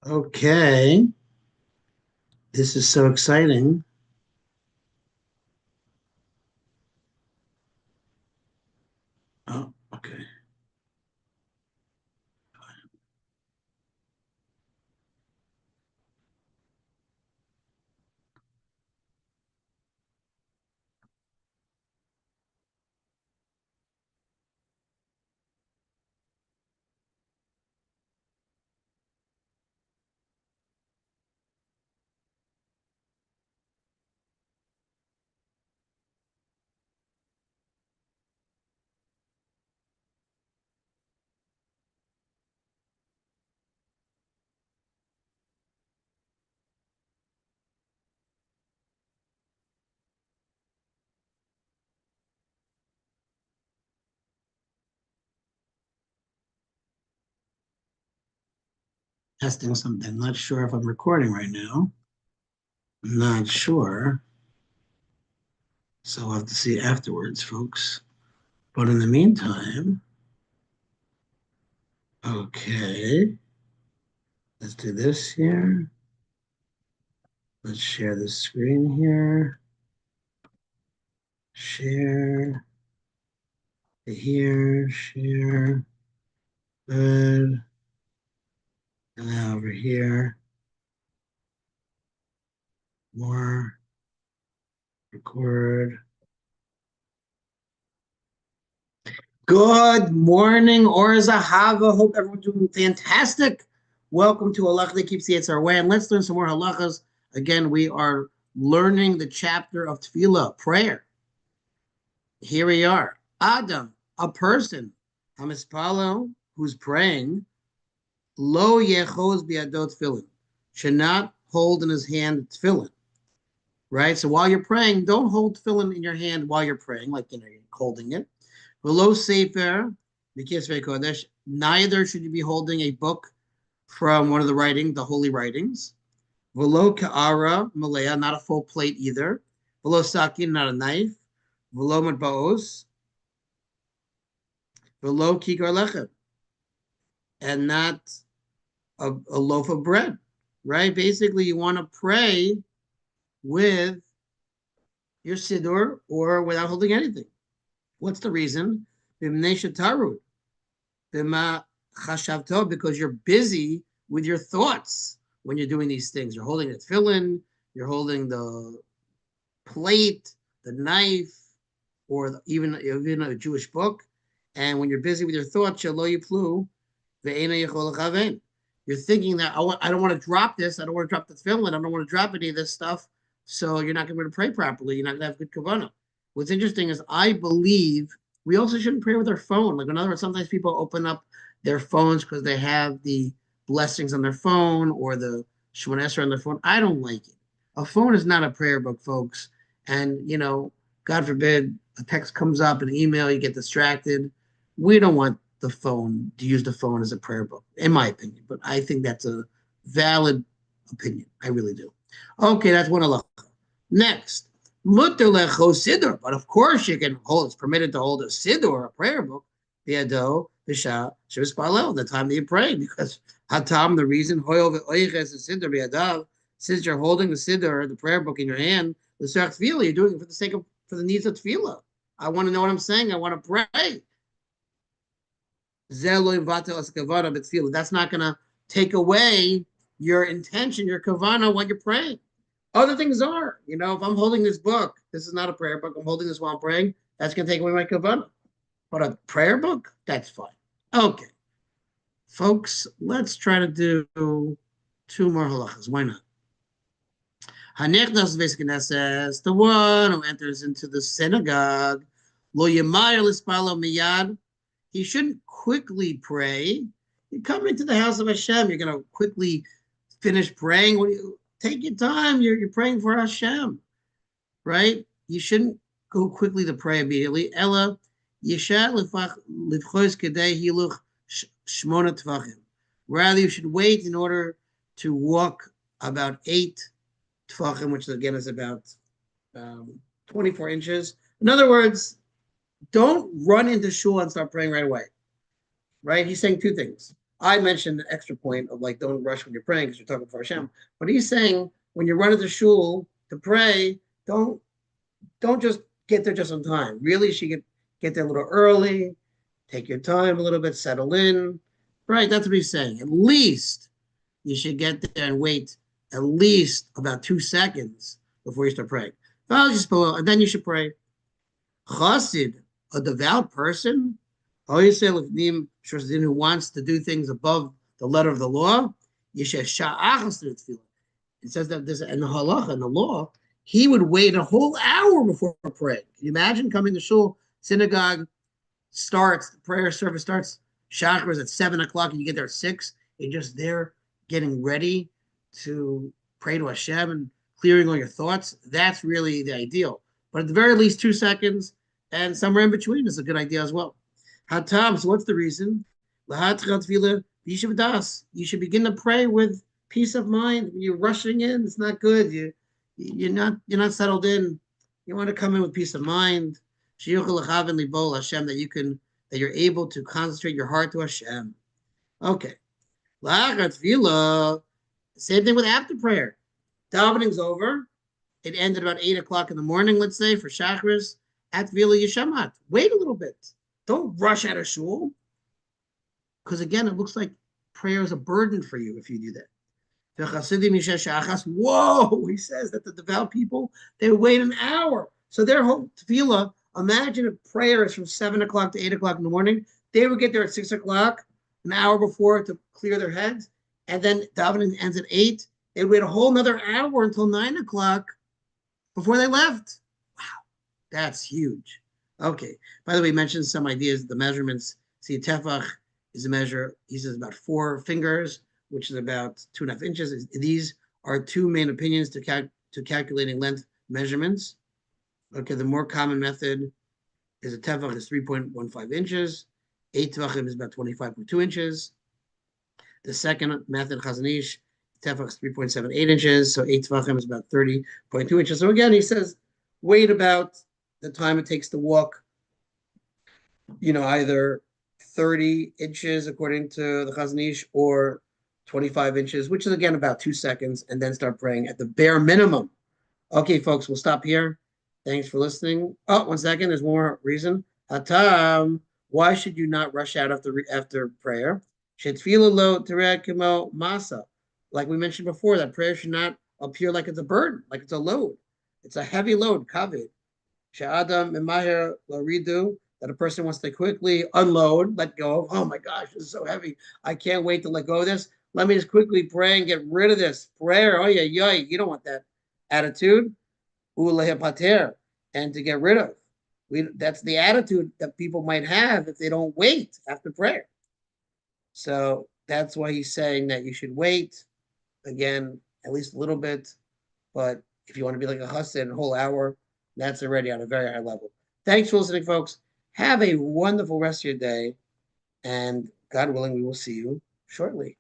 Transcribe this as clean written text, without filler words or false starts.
Okay, this is so exciting. Oh, okay. Testing something. I'm not sure if I'm recording right now. Not sure. So we'll have to see afterwards, folks. But in the meantime, okay, let's do this here. Let's share the screen here. Share here, share. Good. And now over here, more, record. Good morning, Ohr Zehava. Hope everyone's doing fantastic. Welcome to Halacha that keeps the Yitzhar away. And let's learn some more halachas. Again, we are learning the chapter of tefillah, prayer. Here we are. Adam, a person, hamispalo, who's praying, lo yechoz biadot tefillin, should not hold in his hand tefillin, right? So while you're praying, don't hold tefillin in your hand while you're praying, like you're holding it. Below Sefer, Kodesh, neither should you be holding a book from one of the writing, the holy writings. Velo Ka'ara, Malaya, not a full plate either. Velo Sakin, not a knife. Velo Matbaos, Velo Kikar Lechem, and not a loaf of bread, right? Basically, you want to pray with your siddur or without holding anything. What's the reason? Because you're busy with your thoughts when you're doing these things. You're holding the tefillin, you're holding the plate, the knife, or even a Jewish book. And when you're busy with your thoughts, you're thinking that I don't want to drop this. I don't want to drop the tefillin. I don't want to drop any of this stuff. So you're not going to be able to pray properly. You're not going to have good kavanah. What's interesting is I believe we also shouldn't pray with our phone. Like in other words, sometimes people open up their phones because they have the blessings on their phone or the Shemona Esrei on their phone. I don't like it. A phone is not a prayer book, folks. And God forbid, a text comes up, an email, you get distracted. We don't want the phone to use the phone as a prayer book, in my opinion. But I think that's a valid opinion. I really do. Okay, that's one halacha. Next, mutter lecho siddur, but of course you can hold. It's permitted to hold a siddur, a prayer book, biado b'sha shabbos palel, the time that you pray, because hatam, the reason hoyol ve'oiches siddur biadav, since you're holding the siddur, the prayer book in your hand, the tefillah, you're doing it for the sake of for the needs of tefillah. I want to know what I'm saying. I want to pray. That's not going to take away your intention, your kavana, when you're praying. Other things are, if I'm holding this book, this is not a prayer book. I'm holding this while I'm praying. That's going to take away my kavana. But a prayer book, that's fine. Okay, folks, let's try to do two more halachas. Why not? Hanechnas v'eskeneses, the one who enters into the synagogue, lo yemayir lispalo miyad, he shouldn't quickly pray. You come into the house of Hashem, you're going to quickly finish praying. Take your time. You're praying for Hashem, right? You shouldn't go quickly to pray immediately. Ella yisha livchos kedei hiluch shmona tvachim. Rather, you should wait in order to walk about 8 tvachim, which again is about 24 inches. In other words, don't run into shul and start praying right away. Right? He's saying two things. I mentioned the extra point of like don't rush when you're praying because you're talking for Hashem. But he's saying when you run into shul to pray, don't just get there just on time. Really, you should get there a little early, take your time a little bit, settle in. Right, that's what he's saying. At least you should get there and wait at least about 2 seconds before you start praying. And then you should pray. Chassid, a devout person, who wants to do things above the letter of the law, it says that this in the halacha, in the law, he would wait a whole hour before praying. Can you imagine coming to shul, synagogue starts, the prayer service starts, chakras at 7 o'clock, and you get there at 6, you're just there getting ready to pray to Hashem and clearing all your thoughts. That's really the ideal. But at the very least, 2 seconds and somewhere in between is a good idea as well. Hatam, so what's the reason? You should begin to pray with peace of mind. When you're rushing in, it's not good. You're not settled in. You want to come in with peace of mind. Hashem, that you're able to concentrate your heart to Hashem. Okay. Same thing with after prayer. Davening's over. It ended about 8 o'clock in the morning, let's say, for Shachris. At Vila Yeshamat. Wait a little bit. Don't rush out of shul. Because again, it looks like prayer is a burden for you if you do that. Whoa, he says that the devout people, they wait an hour. So their whole tefillah, imagine if prayer is from 7 o'clock to 8 o'clock in the morning. They would get there at 6 o'clock, an hour before to clear their heads. And then davening ends at 8. They'd wait a whole nother hour until 9 o'clock before they left. Wow, that's huge. Okay. By the way, he mentioned some ideas, the measurements. See, tefach is a measure, he says about 4 fingers, which is about 2.5 inches. These are 2 main opinions to calculating length measurements. Okay, the more common method is a tefach is 3.15 inches. 8 tefachim is about 25.2 inches. The second method, Chazanish, tefach is 3.78 inches. So 8 tefachim is about 30.2 inches. So again, he says, wait about the time it takes to walk, either 30 inches according to the Chazanish or 25 inches, which is again about 2 seconds, and then start praying at the bare minimum. Okay, folks, we'll stop here. Thanks for listening. Oh, 1 second. There's one more reason. Hatam, why should you not rush out after prayer? Masa. Like we mentioned before, that prayer should not appear like it's a burden, like it's a load. It's a heavy load, kaved. She'adam imahir laridu, that a person wants to quickly unload, let go of, oh my gosh, this is so heavy. I can't wait to let go of this. Let me just quickly pray and get rid of this. Prayer, oh yeah, you don't want that attitude. Ulehepater, and to get rid of. That's the attitude that people might have if they don't wait after prayer. So that's why he's saying that you should wait, again, at least a little bit. But if you want to be like a chassid, a whole hour, that's already on a very high level. Thanks for listening, folks. Have a wonderful rest of your day. And God willing, we will see you shortly.